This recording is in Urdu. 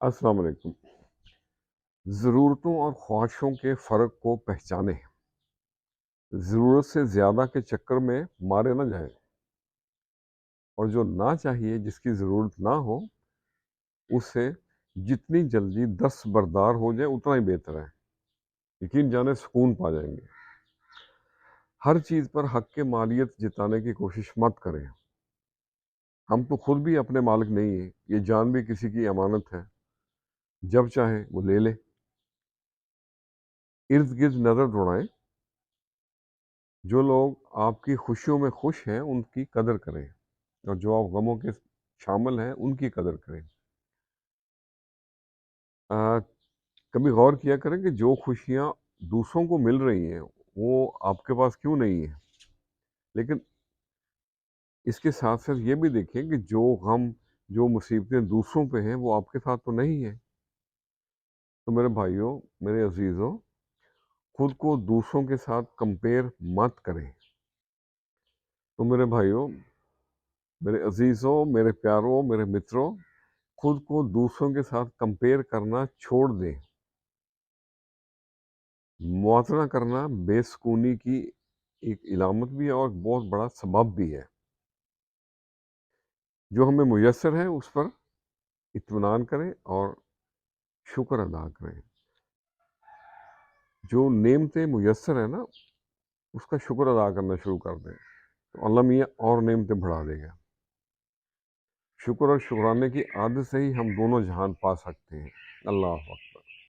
السلام علیکم۔ ضرورتوں اور خواہشوں کے فرق کو پہچانیں۔ ضرورت سے زیادہ کے چکر میں مارے نہ جائیں، اور جو نہ چاہیے، جس کی ضرورت نہ ہو، اسے جتنی جلدی دستبردار ہو جائے اتنا ہی بہتر ہے۔ یقین جانے سکون پا جائیں گے۔ ہر چیز پر حق کے مالیت جتانے کی کوشش مت کریں۔ ہم تو خود بھی اپنے مالک نہیں ہیں، یہ جان بھی کسی کی امانت ہے، جب چاہے وہ لے لے۔ ارد گرد نظر دوڑائیں، جو لوگ آپ کی خوشیوں میں خوش ہیں ان کی قدر کریں، اور جو آپ غموں کے شامل ہیں ان کی قدر کریں۔ کبھی غور کیا کریں کہ جو خوشیاں دوسروں کو مل رہی ہیں وہ آپ کے پاس کیوں نہیں ہیں، لیکن اس کے ساتھ ساتھ یہ بھی دیکھیں کہ جو غم، جو مصیبتیں دوسروں پہ ہیں وہ آپ کے ساتھ تو نہیں ہیں۔ تو میرے بھائیوں، میرے عزیزوں، خود کو دوسروں کے ساتھ کمپیئر مت کریں۔ تو میرے بھائیوں، میرے عزیزوں، میرے پیاروں، میرے متروں، خود کو دوسروں کے ساتھ کمپیئر کرنا چھوڑ دیں۔ موازنہ کرنا بے سکونی کی ایک علامت بھی ہے اور بہت بڑا سبب بھی ہے۔ جو ہمیں میسر ہے اس پر اطمینان کریں اور شکر ادا کریں۔ جو نعمتیں میسر ہیں نا، اس کا شکر ادا کرنا شروع کر دیں تو اللہ میاں اور نعمتیں بڑھا دے گا۔ شکر اور شکرانے کی عادت سے ہی ہم دونوں جہان پا سکتے ہیں۔ اللہ حافظ۔